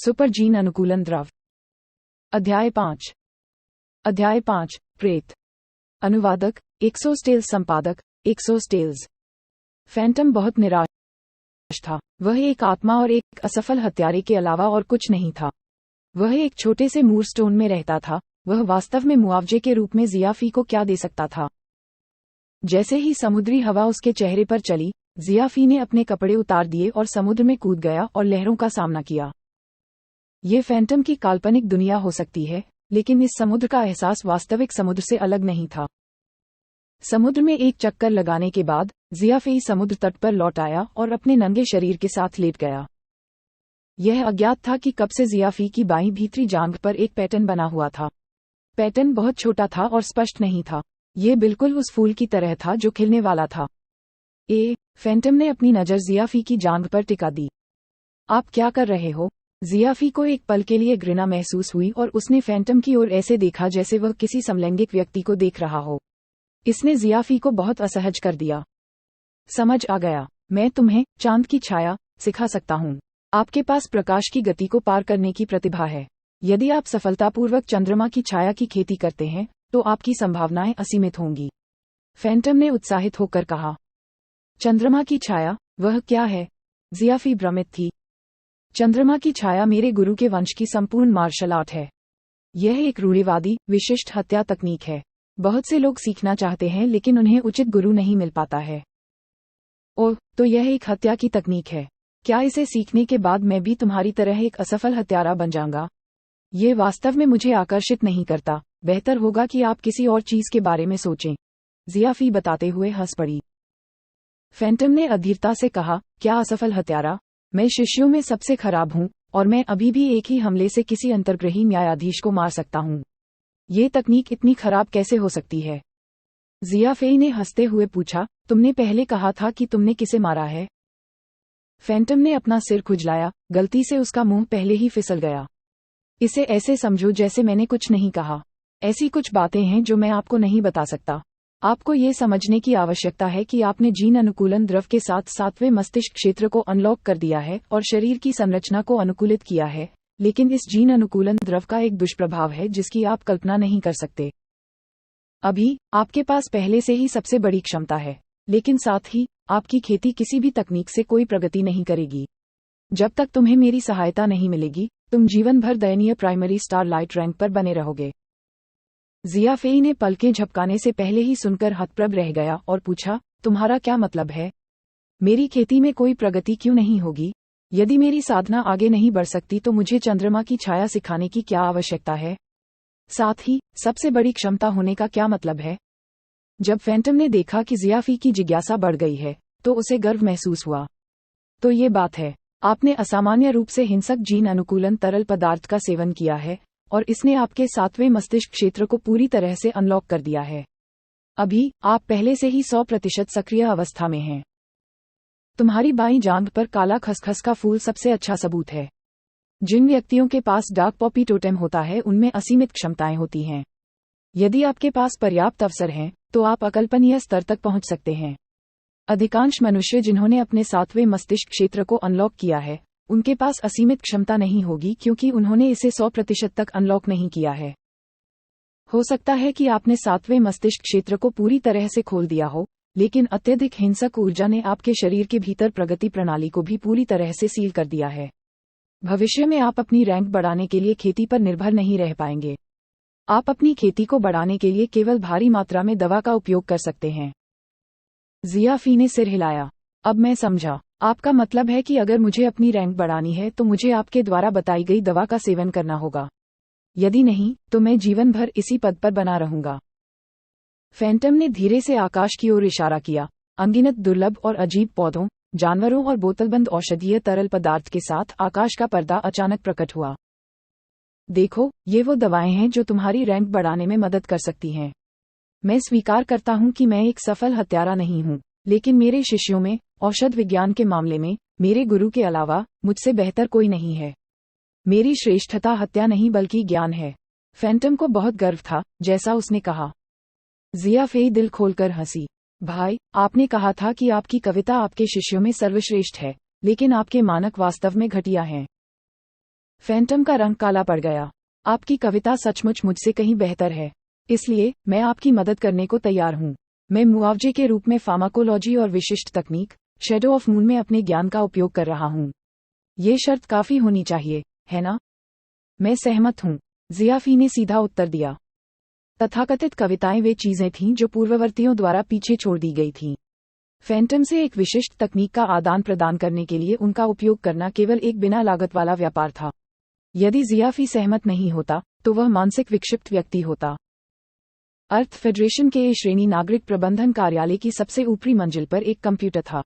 Super gene अनुकूलन द्रव। अध्याय 5 प्रेत। अनुवादक एक्सोस्टेल्स, संपादक एक्सोस्टेल्स। फैंटम बहुत निराश था। वह एक आत्मा और एक असफल हत्यारे के अलावा और कुछ नहीं था। वह एक छोटे से मूरस्टोन में रहता था। वह वास्तव में मुआवजे के रूप में जियाफी को क्या दे सकता था? जैसे ही समुद्री हवा उसके चेहरे पर चली, जियाफी ने अपने कपड़े उतार दिए और समुद्र में कूद गया और लहरों का सामना किया। ये फैंटम की काल्पनिक दुनिया हो सकती है, लेकिन इस समुद्र का एहसास वास्तविक समुद्र से अलग नहीं था। समुद्र में एक चक्कर लगाने के बाद जियाफी समुद्र तट पर लौट आया और अपने नंगे शरीर के साथ लेट गया। यह अज्ञात था कि कब से जियाफी की बाईं भीतरी जांघ पर एक पैटर्न बना हुआ था। पैटर्न बहुत छोटा था और स्पष्ट नहीं था। ये बिल्कुल उस फूल की तरह था जो खिलने वाला था। फैंटम ने अपनी नज़र जियाफी की जांघ पर टिका दी। आप क्या कर रहे हो? जियाफी को एक पल के लिए घृणा महसूस हुई और उसने फैंटम की ओर ऐसे देखा जैसे वह किसी समलैंगिक व्यक्ति को देख रहा हो। इसने जियाफी को बहुत असहज कर दिया। समझ आ गया, मैं तुम्हें चांद की छाया सिखा सकता हूँ। आपके पास प्रकाश की गति को पार करने की प्रतिभा है। यदि आप सफलतापूर्वक चंद्रमा की छाया की खेती करते हैं तो आपकी संभावनाएं असीमित होंगी। फैंटम ने उत्साहित होकर कहा। चंद्रमा की छाया, वह क्या है? जियाफी भ्रमित थी। चंद्रमा की छाया मेरे गुरु के वंश की संपूर्ण मार्शल आर्ट है। यह एक रूढ़िवादी विशिष्ट हत्या तकनीक है। बहुत से लोग सीखना चाहते हैं लेकिन उन्हें उचित गुरु नहीं मिल पाता है। ओह, तो यह एक हत्या की तकनीक है। क्या इसे सीखने के बाद मैं भी तुम्हारी तरह एक असफल हत्यारा बन जाऊंगा? ये वास्तव में मुझे आकर्षित नहीं करता। बेहतर होगा कि आप किसी और चीज के बारे में सोचें, जियाफी बताते हुए हंस पड़ी। फैंटम ने अधीरता से कहा, क्या असफल हत्यारा? मैं शिष्यों में सबसे खराब हूँ और मैं अभी भी एक ही हमले से किसी अंतर्ग्रही न्यायाधीश को मार सकता हूँ। ये तकनीक इतनी खराब कैसे हो सकती है? जियाफी ने हंसते हुए पूछा, तुमने पहले कहा था कि तुमने किसे मारा है? फैंटम ने अपना सिर खुजलाया। गलती से उसका मुंह पहले ही फिसल गया। इसे ऐसे समझो जैसे मैंने कुछ नहीं कहा। ऐसी कुछ बातें हैं जो मैं आपको नहीं बता सकता। आपको ये समझने की आवश्यकता है कि आपने जीन अनुकूलन द्रव के साथ सातवें मस्तिष्क क्षेत्र को अनलॉक कर दिया है और शरीर की संरचना को अनुकूलित किया है, लेकिन इस जीन अनुकूलन द्रव का एक दुष्प्रभाव है जिसकी आप कल्पना नहीं कर सकते। अभी आपके पास पहले से ही सबसे बड़ी क्षमता है, लेकिन साथ ही आपकी खेती किसी भी तकनीक से कोई प्रगति नहीं करेगी। जब तक तुम्हें मेरी सहायता नहीं मिलेगी, तुम जीवन भर दयनीय प्राइमरी स्टारलाइट रैंक पर बने रहोगे। जियाफी ने पलकें झपकाने से पहले ही सुनकर हतप्रभ रह गया और पूछा, तुम्हारा क्या मतलब है? मेरी खेती में कोई प्रगति क्यों नहीं होगी? यदि मेरी साधना आगे नहीं बढ़ सकती तो मुझे चंद्रमा की छाया सिखाने की क्या आवश्यकता है? साथ ही सबसे बड़ी क्षमता होने का क्या मतलब है? जब फैंटम ने देखा कि जियाफी की जिज्ञासा बढ़ गई है, तो उसे गर्व महसूस हुआ। तो ये बात है, आपने असामान्य रूप से हिंसक जीन अनुकूलन तरल पदार्थ का सेवन किया है और इसने आपके सातवें मस्तिष्क क्षेत्र को पूरी तरह से अनलॉक कर दिया है। अभी आप पहले से ही 100% सक्रिय अवस्था में हैं। तुम्हारी बाईं जांघ पर काला खसखस का फूल सबसे अच्छा सबूत है। जिन व्यक्तियों के पास डार्क पॉपी टोटेम होता है उनमें असीमित क्षमताएं होती हैं। यदि आपके पास पर्याप्त अवसर हैं, तो आप अकल्पनीय स्तर तक पहुंच सकते हैं। अधिकांश मनुष्य जिन्होंने अपने सातवें मस्तिष्क क्षेत्र को अनलॉक किया है, उनके पास असीमित क्षमता नहीं होगी क्योंकि उन्होंने इसे 100% तक अनलॉक नहीं किया है। हो सकता है कि आपने सातवें मस्तिष्क क्षेत्र को पूरी तरह से खोल दिया हो, लेकिन अत्यधिक हिंसक ऊर्जा ने आपके शरीर के भीतर प्रगति प्रणाली को भी पूरी तरह से सील कर दिया है। भविष्य में आप अपनी रैंक बढ़ाने के लिए खेती पर निर्भर नहीं रह पाएंगे। आप अपनी खेती को बढ़ाने के लिए केवल भारी मात्रा में दवा का उपयोग कर सकते हैं। जियाफी ने सिर हिलाया। अब मैं समझा। आपका मतलब है कि अगर मुझे अपनी रैंक बढ़ानी है तो मुझे आपके द्वारा बताई गई दवा का सेवन करना होगा। यदि नहीं, तो मैं जीवन भर इसी पद पर बना रहूंगा। फैंटम ने धीरे से आकाश की ओर इशारा किया। अनगिनत दुर्लभ और अजीब पौधों, जानवरों और बोतलबंद औषधीय तरल पदार्थ के साथ आकाश का पर्दा अचानक प्रकट हुआ। देखो, ये वो दवाएं हैं जो तुम्हारी रैंक बढ़ाने में मदद कर सकती हैं। मैं स्वीकार करता हूं कि मैं एक सफल हत्यारा नहीं हूं, लेकिन मेरे शिष्यों में औषध विज्ञान के मामले में मेरे गुरु के अलावा मुझसे बेहतर कोई नहीं है। मेरी श्रेष्ठता हत्या नहीं बल्कि ज्ञान है। फैंटम को बहुत गर्व था जैसा उसने कहा। जियाफी दिल खोलकर हंसी। भाई, आपने कहा था कि आपकी कविता आपके शिष्यों में सर्वश्रेष्ठ है, लेकिन आपके मानक वास्तव में घटिया हैं। फैंटम का रंग काला पड़ गया। आपकी कविता सचमुच मुझसे कहीं बेहतर है, इसलिए मैं आपकी मदद करने को तैयार हूँ। मैं मुआवजे के रूप में फार्माकोलॉजी और विशिष्ट तकनीक शैडो ऑफ मून में अपने ज्ञान का उपयोग कर रहा हूँ। ये शर्त काफी होनी चाहिए, है ना? मैं सहमत हूँ, जियाफी ने सीधा उत्तर दिया। तथाकथित कविताएं वे चीजें थीं जो पूर्ववर्तियों द्वारा पीछे छोड़ दी गई थीं। फैंटम से एक विशिष्ट तकनीक का आदान प्रदान करने के लिए उनका उपयोग करना केवल एक बिना लागत वाला व्यापार था। यदि जियाफी सहमत नहीं होता तो वह मानसिक विक्षिप्त व्यक्ति होता। अर्थ फेडरेशन के ए श्रेणी नागरिक प्रबंधन कार्यालय की सबसे ऊपरी मंजिल पर एक कंप्यूटर था।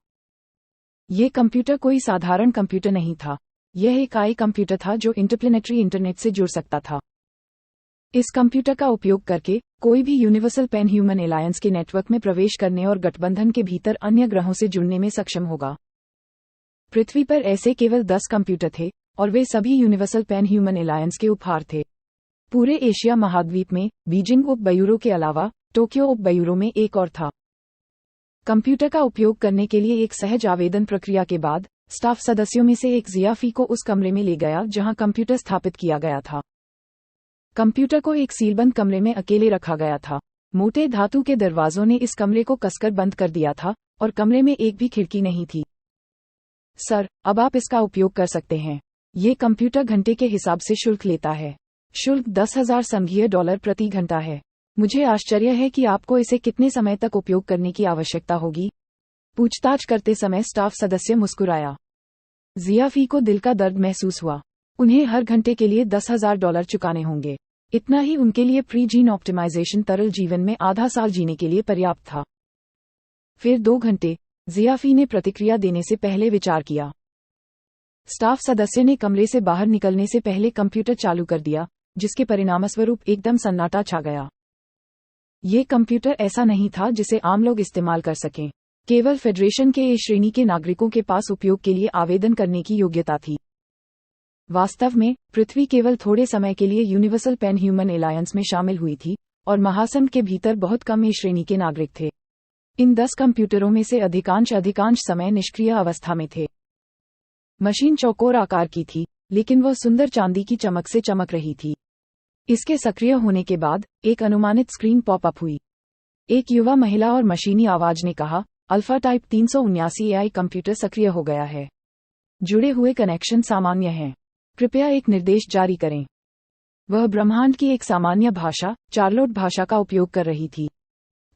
ये कंप्यूटर कोई साधारण कंप्यूटर नहीं था, यह एक आई कंप्यूटर था जो इंटरप्लेनेटरी इंटरनेट से जुड़ सकता था। इस कंप्यूटर का उपयोग करके कोई भी यूनिवर्सल पैन ह्यूमन एलायंस के नेटवर्क में प्रवेश करने और गठबंधन के भीतर अन्य ग्रहों से जुड़ने में सक्षम होगा। पृथ्वी पर ऐसे केवल 10 कंप्यूटर थे और वे सभी यूनिवर्सल पैन ह्यूमन एलायंस के उपहार थे। पूरे एशिया महाद्वीप में बीजिंग उपबयूरो के अलावा टोक्यो उपबयूरो में एक और था। कंप्यूटर का उपयोग करने के लिए एक सहज आवेदन प्रक्रिया के बाद स्टाफ सदस्यों में से एक जियाफी को उस कमरे में ले गया जहां कंप्यूटर स्थापित किया गया था। कंप्यूटर को एक सीलबंद कमरे में अकेले रखा गया था। मोटे धातु के दरवाजों ने इस कमरे को कसकर बंद कर दिया था और कमरे में एक भी खिड़की नहीं थी। सर, अब आप इसका उपयोग कर सकते हैं। ये कंप्यूटर घंटे के हिसाब से शुल्क लेता है। शुल्क 10,000 संघीय डॉलर प्रति घंटा है। मुझे आश्चर्य है कि आपको इसे कितने समय तक उपयोग करने की आवश्यकता होगी। पूछताछ करते समय स्टाफ सदस्य मुस्कुराया। जियाफी को दिल का दर्द महसूस हुआ। उन्हें हर घंटे के लिए 10,000 डॉलर चुकाने होंगे। इतना ही उनके लिए प्री जीन ऑप्टिमाइजेशन तरल जीवन में आधा साल जीने के लिए पर्याप्त था। फिर 2 घंटे, जियाफी ने प्रतिक्रिया देने से पहले विचार किया। स्टाफ सदस्य ने कमरे से बाहर निकलने से पहले कंप्यूटर चालू कर दिया, जिसके परिणामस्वरूप एकदम सन्नाटा छा गया। ये कंप्यूटर ऐसा नहीं था जिसे आम लोग इस्तेमाल कर सकें। केवल फेडरेशन के ए श्रेणी के नागरिकों के पास उपयोग के लिए आवेदन करने की योग्यता थी। वास्तव में पृथ्वी केवल थोड़े समय के लिए यूनिवर्सल पैन ह्यूमन एलायंस में शामिल हुई थी और महासंघ के भीतर बहुत कम ए श्रेणी के नागरिक थे। इन 10 कंप्यूटरों में से अधिकांश समय निष्क्रिय अवस्था में थे। मशीन चौकोर आकार की थी, लेकिन वह सुंदर चांदी की चमक से चमक रही थी। इसके सक्रिय होने के बाद एक अनुमानित स्क्रीन पॉपअप हुई। एक युवा महिला और मशीनी आवाज ने कहा, अल्फा टाइप 379 एआई कंप्यूटर सक्रिय हो गया है। जुड़े हुए कनेक्शन सामान्य हैं। कृपया एक निर्देश जारी करें। वह ब्रह्मांड की एक सामान्य भाषा, चार्लोट भाषा का उपयोग कर रही थी।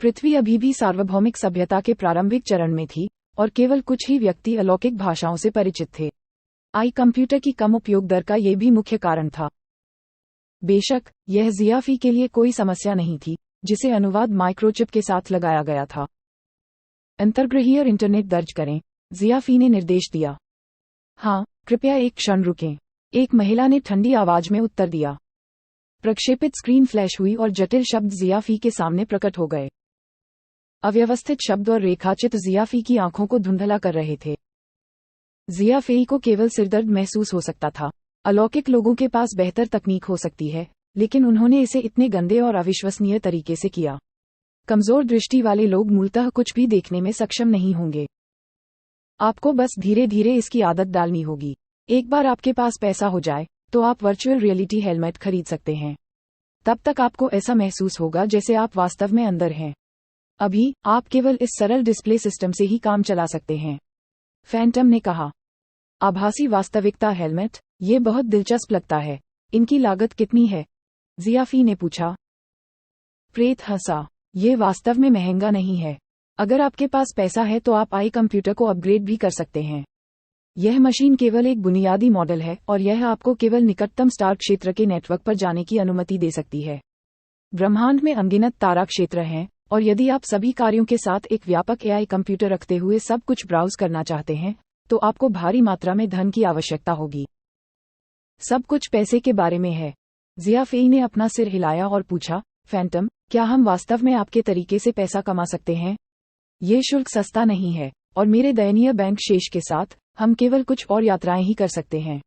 पृथ्वी अभी भी सार्वभौमिक सभ्यता के प्रारंभिक चरण में थी और केवल कुछ ही व्यक्ति अलौकिक भाषाओं से परिचित थे। आई कंप्यूटर की कम उपयोग दर का यह भी मुख्य कारण था। बेशक, यह जियाफी के लिए कोई समस्या नहीं थी, जिसे अनुवाद माइक्रोचिप के साथ लगाया गया था। अंतर्ग्रहीय इंटरनेट दर्ज करें, जियाफी ने निर्देश दिया। हाँ, कृपया एक क्षण रुकें, एक महिला ने ठंडी आवाज में उत्तर दिया। प्रक्षेपित स्क्रीन फ्लैश हुई और जटिल शब्द जियाफी के सामने प्रकट हो गए। अव्यवस्थित शब्द और रेखाचित्र जियाफी की आंखों को धुंधला कर रहे थे। जियाफी को केवल सिरदर्द महसूस हो सकता था। अलौकिक लोगों के पास बेहतर तकनीक हो सकती है, लेकिन उन्होंने इसे इतने गंदे और अविश्वसनीय तरीके से किया। कमजोर दृष्टि वाले लोग मूलतः कुछ भी देखने में सक्षम नहीं होंगे। आपको बस धीरे धीरे इसकी आदत डालनी होगी। एक बार आपके पास पैसा हो जाए तो आप वर्चुअल रियलिटी हेलमेट खरीद सकते हैं। तब तक आपको ऐसा महसूस होगा जैसे आप वास्तव में अंदर हैं। अभी आप केवल इस सरल डिस्प्ले सिस्टम से ही काम चला सकते हैं, फैंटम ने कहा। आभासी वास्तविकता हेलमेट, ये बहुत दिलचस्प लगता है। इनकी लागत कितनी है? जियाफी ने पूछा। प्रेत हंसा। ये वास्तव में महंगा नहीं है। अगर आपके पास पैसा है तो आप आई कंप्यूटर को अपग्रेड भी कर सकते हैं। यह मशीन केवल एक बुनियादी मॉडल है और यह आपको केवल निकटतम स्टार क्षेत्र के नेटवर्क पर जाने की अनुमति दे सकती है। ब्रह्मांड में अनगिनत तारा क्षेत्र हैं, और यदि आप सभी कार्यों के साथ एक व्यापक एआई कंप्यूटर रखते हुए सब कुछ ब्राउज करना चाहते हैं, तो आपको भारी मात्रा में धन की आवश्यकता होगी। सब कुछ पैसे के बारे में है। जियाफी ने अपना सिर हिलाया और पूछा, फैंटम, क्या हम वास्तव में आपके तरीके से पैसा कमा सकते हैं? ये शुल्क सस्ता नहीं है, और मेरे दयनीय बैंक शेष के साथ हम केवल कुछ और यात्राएं ही कर सकते हैं।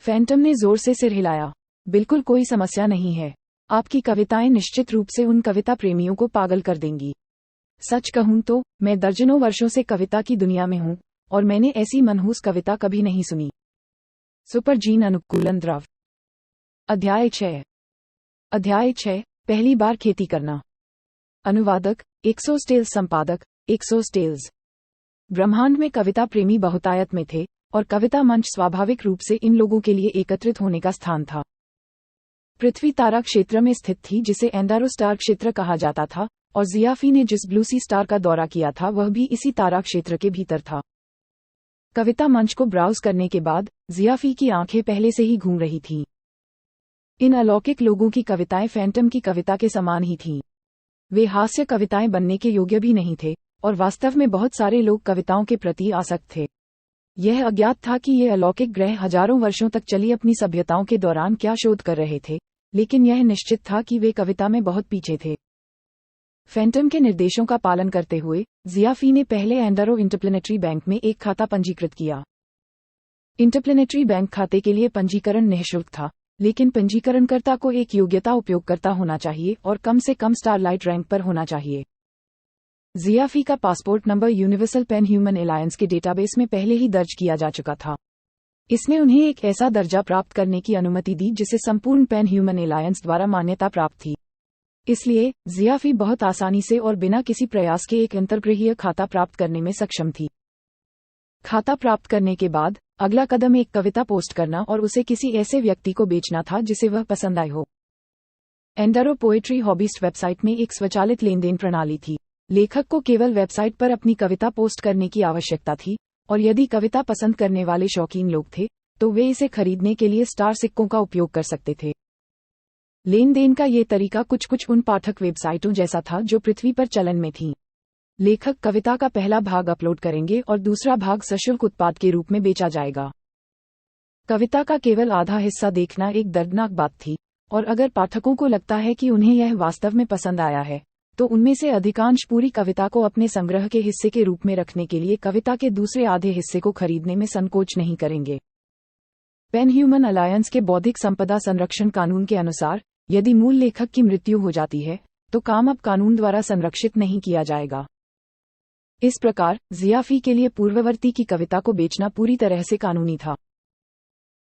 फैंटम ने जोर से सिर हिलाया। बिल्कुल कोई समस्या नहीं है। आपकी कविताएं निश्चित रूप से उन कविता प्रेमियों को पागल कर देंगी। सच कहूं तो मैं दर्जनों वर्षों से कविता की दुनिया में हूं, और मैंने ऐसी मनहूस कविता कभी नहीं सुनी। सुपर जीन अनुकूलन द्रव। अध्याय 6। अध्याय 6, पहली बार खेती करना। अनुवादक, एक्सोस्टेल्स संपादक, एक्सोस्टेल्स। ब्रह्मांड में कविता प्रेमी बहुतायत में थे, और कविता मंच स्वाभाविक रूप से इन लोगों के लिए एकत्रित होने का स्थान था। पृथ्वी तारा क्षेत्र में स्थित थी, जिसे एंडारो स्टार क्षेत्र कहा जाता था, और जियाफी ने जिस ब्लूसी स्टार का दौरा किया था वह भी इसी तारा क्षेत्र के भीतर था। कविता मंच को ब्राउज करने के बाद जियाफी की आंखें पहले से ही घूम रही थीं। इन अलौकिक लोगों की कविताएं फैंटम की कविता के समान ही थीं। वे हास्य कविताएं बनने के योग्य भी नहीं थे, और वास्तव में बहुत सारे लोग कविताओं के प्रति आसक्त थे। यह अज्ञात था कि ये अलौकिक ग्रह हजारों वर्षों तक चली अपनी सभ्यताओं के दौरान क्या शोध कर रहे थे, लेकिन यह निश्चित था कि वे कविता में बहुत पीछे थे। फैंटम के निर्देशों का पालन करते हुए जियाफी ने पहले एंडारो इंटरप्लेनेटरी बैंक में एक खाता पंजीकृत किया। इंटरप्लेनेटरी बैंक खाते के लिए पंजीकरण निःशुल्क था, लेकिन पंजीकरणकर्ता को एक योग्यता उपयोगकर्ता होना चाहिए और कम से कम स्टारलाइट रैंक पर होना चाहिए। जियाफी का passport number Universal Pan Human Alliance के डेटाबेस में पहले ही दर्ज किया जा चुका था। इसने उन्हें एक ऐसा दर्जा प्राप्त करने की अनुमति दी जिसे संपूर्ण पैन ह्यूमन एलायंस द्वारा मान्यता प्राप्त थी। इसलिए जियाफी बहुत आसानी से और बिना किसी प्रयास के एक अंतर्गृहीय खाता प्राप्त करने में सक्षम थी। खाता प्राप्त करने के बाद अगला कदम एक कविता पोस्ट करना और उसे किसी ऐसे व्यक्ति को बेचना था जिसे वह पसंद आए हो। एंडारो पोएट्री हॉबिस्ट वेबसाइट में एक स्वचालित लेनदेन प्रणाली थी। लेखक को केवल वेबसाइट पर अपनी कविता पोस्ट करने की आवश्यकता थी, और यदि कविता पसंद करने वाले शौकीन लोग थे, तो वे इसे खरीदने के लिए स्टार सिक्कों का उपयोग कर सकते थे। लेन देन का ये तरीका कुछ उन पाठक वेबसाइटों जैसा था जो पृथ्वी पर चलन में थीं। लेखक कविता का पहला भाग अपलोड करेंगे और दूसरा भाग सशुल्क उत्पाद के रूप में बेचा जाएगा। कविता का केवल आधा हिस्सा देखना एक दर्दनाक बात थी, और अगर पाठकों को लगता है कि उन्हें यह वास्तव में पसंद आया है, तो उनमें से अधिकांश पूरी कविता को अपने संग्रह के हिस्से के रूप में रखने के लिए कविता के दूसरे आधे हिस्से को खरीदने में संकोच नहीं करेंगे। पैन ह्यूमन अलायंस के बौद्धिक संपदा संरक्षण कानून के अनुसार, यदि मूल लेखक की मृत्यु हो जाती है, तो काम अब कानून द्वारा संरक्षित नहीं किया जाएगा। इस प्रकार जियाफी के लिए पूर्ववर्ती की कविता को बेचना पूरी तरह से कानूनी था।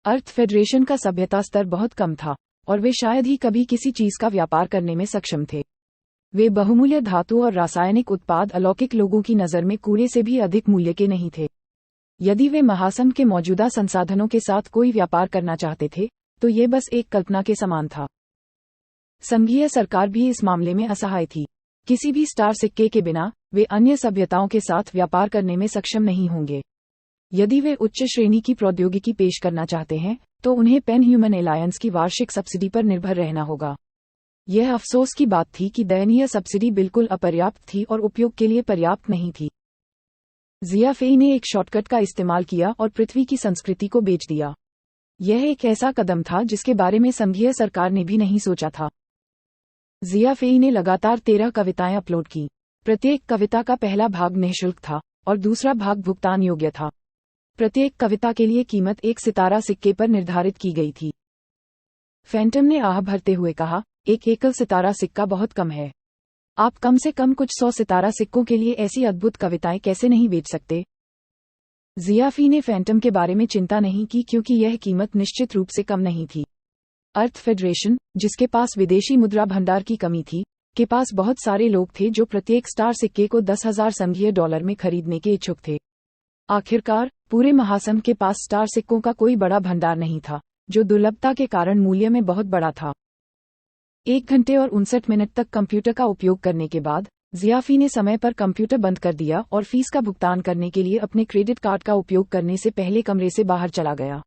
अर्थ फेडरेशन का सभ्यता स्तर बहुत कम था, और वे शायद ही कभी किसी चीज का व्यापार करने में सक्षम थे। वे बहुमूल्य धातु और रासायनिक उत्पाद अलौकिक लोगों की नज़र में कूड़े से भी अधिक मूल्य के नहीं थे। यदि वे महासंघ के मौजूदा संसाधनों के साथ कोई व्यापार करना चाहते थे, तो ये बस एक कल्पना के समान था। संघीय सरकार भी इस मामले में असहाय थी। किसी भी स्टार सिक्के के बिना वे अन्य सभ्यताओं के साथ व्यापार करने में सक्षम नहीं होंगे। यदि वे उच्च श्रेणी की प्रौद्योगिकी पेश करना चाहते हैं, तो उन्हें पैन ह्यूमन एलायंस की वार्षिक सब्सिडी पर निर्भर रहना होगा। यह अफसोस की बात थी कि दयनीय सब्सिडी बिल्कुल अपर्याप्त थी और उपयोग के लिए पर्याप्त नहीं थी। जियाफी ने एक शॉर्टकट का इस्तेमाल किया और पृथ्वी की संस्कृति को बेच दिया। यह एक ऐसा कदम था जिसके बारे में संघीय सरकार ने भी नहीं सोचा था। जियाफी ने लगातार 13 कविताएं अपलोड की। प्रत्येक कविता का पहला भाग निःशुल्क था और दूसरा भाग भुगतान योग्य था। प्रत्येक कविता के लिए कीमत एक सितारा सिक्के पर निर्धारित की गई थी। फैंटम ने आह भरते हुए कहा, एक एकल सितारा सिक्का बहुत कम है। आप कम से कम कुछ 100 सितारा सिक्कों के लिए ऐसी अद्भुत कविताएं कैसे नहीं बेच सकते? जियाफी ने फैंटम के बारे में चिंता नहीं की क्योंकि यह कीमत निश्चित रूप से कम नहीं थी। अर्थ फेडरेशन, जिसके पास विदेशी मुद्रा भंडार की कमी थी, के पास बहुत सारे लोग थे जो प्रत्येक स्टार सिक्के को 10,000 संघीय डॉलर में खरीदने के इच्छुक थे। आखिरकार पूरे महासंघ के पास स्टार सिक्कों का कोई बड़ा भंडार नहीं था, जो दुर्लभता के कारण मूल्य में बहुत बड़ा था। 1 घंटे और 59 मिनट तक कंप्यूटर का उपयोग करने के बाद जियाफी ने समय पर कंप्यूटर बंद कर दिया और फीस का भुगतान करने के लिए अपने क्रेडिट कार्ड का उपयोग करने से पहले कमरे से बाहर चला गया।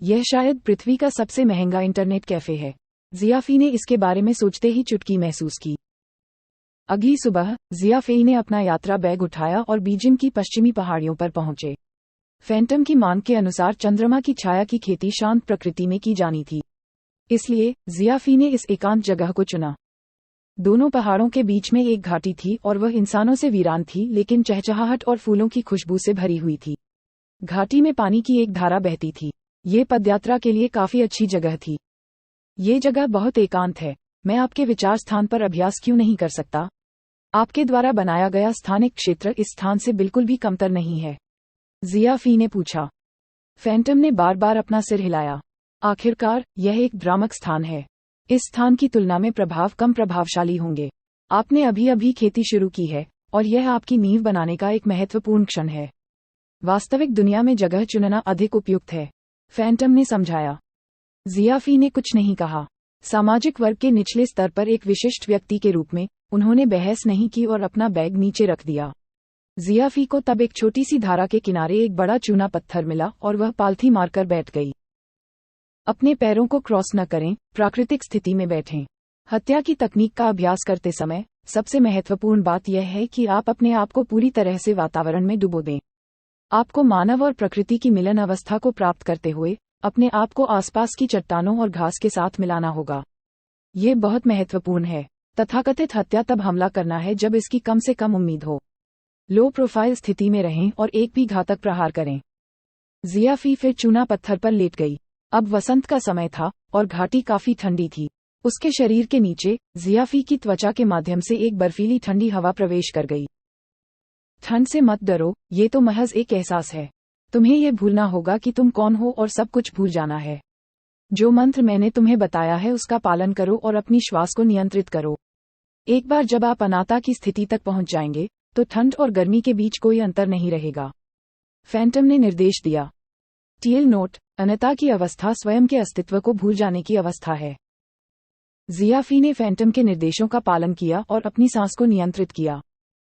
यह शायद पृथ्वी का सबसे महंगा इंटरनेट कैफे है। जियाफी ने इसके बारे में सोचते ही चुटकी महसूस की। अगली सुबह जियाफी ने अपना यात्रा बैग उठाया और बीजिंग की पश्चिमी पहाड़ियों पर पहुंचे। फैंटम की मांग के अनुसार चंद्रमा की छाया की खेती शांत प्रकृति में की जानी थी, इसलिए जियाफी ने इस एकांत जगह को चुना। दोनों पहाड़ों के बीच में एक घाटी थी और वह इंसानों से वीरान थी, लेकिन चहचहाहट और फूलों की खुशबू से भरी हुई थी। घाटी में पानी की एक धारा बहती थी। ये पदयात्रा के लिए काफी अच्छी जगह थी। ये जगह बहुत एकांत है। मैं आपके विचार स्थान पर अभ्यास क्यों नहीं कर सकता? आपके द्वारा बनाया गया स्थानिक क्षेत्र इस स्थान से बिल्कुल भी कमतर नहीं है, जियाफी ने पूछा। फैंटम ने बार बार अपना सिर हिलाया। आखिरकार यह एक भ्रामक स्थान है। इस स्थान की तुलना में प्रभाव कम प्रभावशाली होंगे। आपने अभी अभी खेती शुरू की है और यह आपकी नींव बनाने का एक महत्वपूर्ण क्षण है। वास्तविक दुनिया में जगह चुनना अधिक उपयुक्त है, फैंटम ने समझाया। जियाफी ने कुछ नहीं कहा। सामाजिक वर्ग के निचले स्तर पर एक विशिष्ट व्यक्ति के रूप में उन्होंने बहस नहीं की और अपना बैग नीचे रख दिया। जियाफी को तब एक छोटी सी धारा के किनारे एक बड़ा चूना पत्थर मिला और वह पालथी मारकर बैठ गई। अपने पैरों को क्रॉस न करें, प्राकृतिक स्थिति में बैठें। हत्या की तकनीक का अभ्यास करते समय सबसे महत्वपूर्ण बात यह है कि आप अपने आप को पूरी तरह से वातावरण में डुबो दें। आपको मानव और प्रकृति की मिलन अवस्था को प्राप्त करते हुए अपने आप को आसपास की चट्टानों और घास के साथ मिलाना होगा। ये बहुत महत्वपूर्ण है। तथाकथित हत्या तब हमला करना है जब इसकी कम से कम उम्मीद हो। लो प्रोफाइल स्थिति में रहें और एक भी घातक प्रहार करें। जियाफी फिर चूना पत्थर पर लेट गई। अब वसंत का समय था और घाटी काफी ठंडी थी। उसके शरीर के नीचे जियाफी की त्वचा के माध्यम से एक बर्फीली ठंडी हवा प्रवेश कर गई। ठंड से मत डरो, ये तो महज एक एहसास है। तुम्हें यह भूलना होगा कि तुम कौन हो और सब कुछ भूल जाना है। जो मंत्र मैंने तुम्हें बताया है उसका पालन करो और अपनी श्वास को नियंत्रित करो। एक बार जब आप अनाता की स्थिति तक पहुंच जाएंगे तो ठंड और गर्मी के बीच कोई अंतर नहीं रहेगा, फैंटम ने निर्देश दिया। टीएल नोट: अनता की अवस्था स्वयं के अस्तित्व को भूल जाने की अवस्था है। जियाफी ने फैंटम के निर्देशों का पालन किया और अपनी सांस को नियंत्रित किया।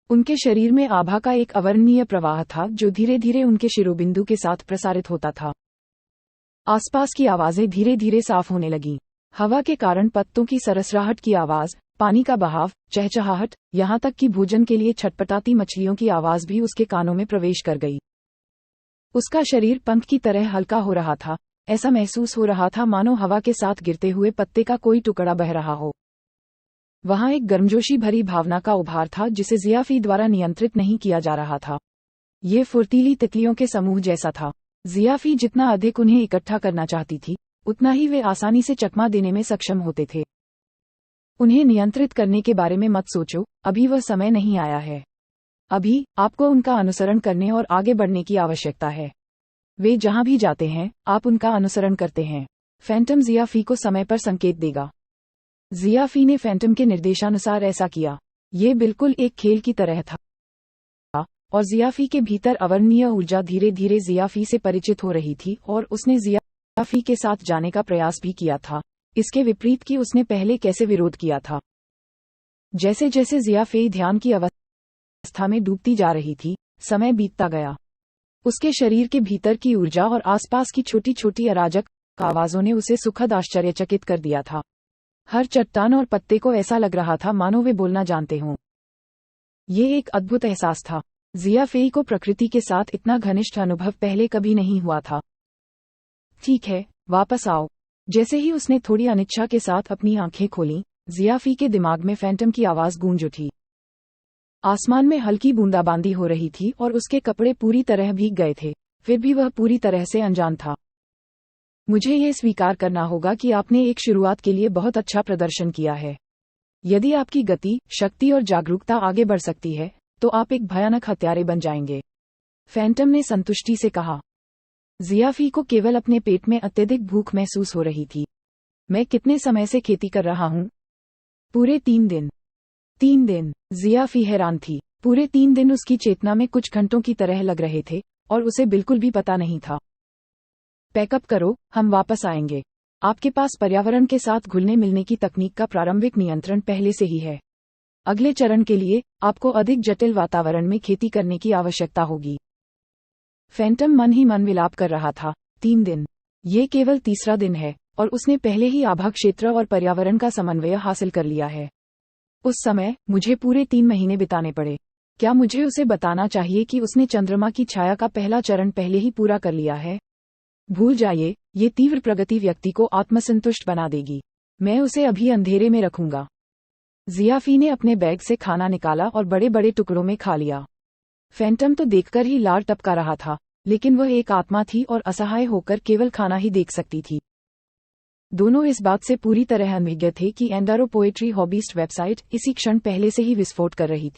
उनके शरीर में आभा का एक अवर्णनीय प्रवाह था जो धीरे धीरे उनके शिरोबिंदु के साथ प्रसारित होता था। आसपास की आवाजें धीरे धीरे साफ होने लगीं। हवा के कारण पत्तों की सरसराहट की आवाज, पानी का बहाव, चहचहाहट, यहाँ तक कि भोजन के लिए छटपटाती मछलियों की आवाज भी उसके कानों में प्रवेश कर गई। उसका शरीर पंख की तरह हल्का हो रहा था। ऐसा महसूस हो रहा था मानो हवा के साथ गिरते हुए पत्ते का कोई टुकड़ा बह रहा हो। वहां एक गर्मजोशी भरी भावना का उभार था जिसे जियाफी द्वारा नियंत्रित नहीं किया जा रहा था। ये फुर्तीली तितलियों के समूह जैसा था। जियाफी जितना अधिक उन्हें इकट्ठा करना चाहती थी उतना ही वे आसानी से चकमा देने में सक्षम होते थे। उन्हें नियंत्रित करने के बारे में मत सोचो, अभी वह समय नहीं आया है। अभी आपको उनका अनुसरण करने और आगे बढ़ने की आवश्यकता है। वे जहां भी जाते हैं आप उनका अनुसरण करते हैं। फैंटम जियाफी को समय पर संकेत देगा। जियाफी ने फैंटम के निर्देशानुसार ऐसा किया। ये बिल्कुल एक खेल की तरह था और जियाफी के भीतर अवर्णनीय ऊर्जा धीरे धीरे जियाफी से परिचित हो रही थी और उसने जियाफी के साथ जाने का प्रयास भी किया था, इसके विपरीत कि उसने पहले कैसे विरोध किया था। जैसे जैसे जियाफी ध्यान की अवस्था में डूबती जा रही थी, समय बीतता गया। उसके शरीर के भीतर की ऊर्जा और आसपास की छोटी छोटी अराजक आवाजों ने उसे सुखद आश्चर्यचकित कर दिया था। हर चट्टान और पत्ते को ऐसा लग रहा था मानो वे बोलना जानते हों। ये एक अद्भुत एहसास था। जियाफी को प्रकृति के साथ इतना घनिष्ठ अनुभव पहले कभी नहीं हुआ था। ठीक है, वापस आओ। जैसे ही उसने थोड़ी अनिच्छा के साथ अपनी आंखें खोलीं, जियाफी के दिमाग में फैंटम की आवाज गूंज उठी। आसमान में हल्की बूंदाबांदी हो रही थी और उसके कपड़े पूरी तरह भीग गए थे, फिर भी वह पूरी तरह से अनजान था। मुझे यह स्वीकार करना होगा कि आपने एक शुरुआत के लिए बहुत अच्छा प्रदर्शन किया है। यदि आपकी गति, शक्ति और जागरूकता आगे बढ़ सकती है तो आप एक भयानक हत्यारे बन जाएंगे, फैंटम ने संतुष्टि से कहा। जियाफी को केवल अपने पेट में अत्यधिक भूख महसूस हो रही थी। मैं कितने समय से खेती कर रहा हूं? पूरे 3 दिन। 3 दिन। जियाफी हैरान थी। पूरे 3 दिन उसकी चेतना में कुछ घंटों की तरह लग रहे थे और उसे बिल्कुल भी पता नहीं था। पैकअप करो, हम वापस आएंगे। आपके पास पर्यावरण के साथ घुलने मिलने की तकनीक का प्रारंभिक नियंत्रण पहले से ही है। अगले चरण के लिए आपको अधिक जटिल वातावरण में खेती करने की आवश्यकता होगी। फैंटम मन ही मन विलाप कर रहा था। 3 दिन। ये केवल तीसरा दिन है और उसने पहले ही आभा क्षेत्र और पर्यावरण का समन्वय हासिल कर लिया है। उस समय मुझे पूरे 3 महीने बिताने पड़े। क्या मुझे उसे बताना चाहिए कि उसने चंद्रमा की छाया का पहला चरण पहले ही पूरा कर लिया है? भूल जाइए, ये तीव्र प्रगति व्यक्ति को आत्मसंतुष्ट बना देगी। मैं उसे अभी अंधेरे में रखूंगा। जियाफी ने अपने बैग से खाना निकाला और बड़े बड़े टुकड़ों में खा लिया। फैंटम तो देखकर ही लार टपका रहा था, लेकिन वह एक आत्मा थी और असहाय होकर केवल खाना ही देख सकती थी। दोनों इस बात से पूरी तरह अनभिज्ञ थे कि एंडारो पोएट्री हॉबीस्ट वेबसाइट इसी क्षण पहले से ही विस्फोट कर रही थी।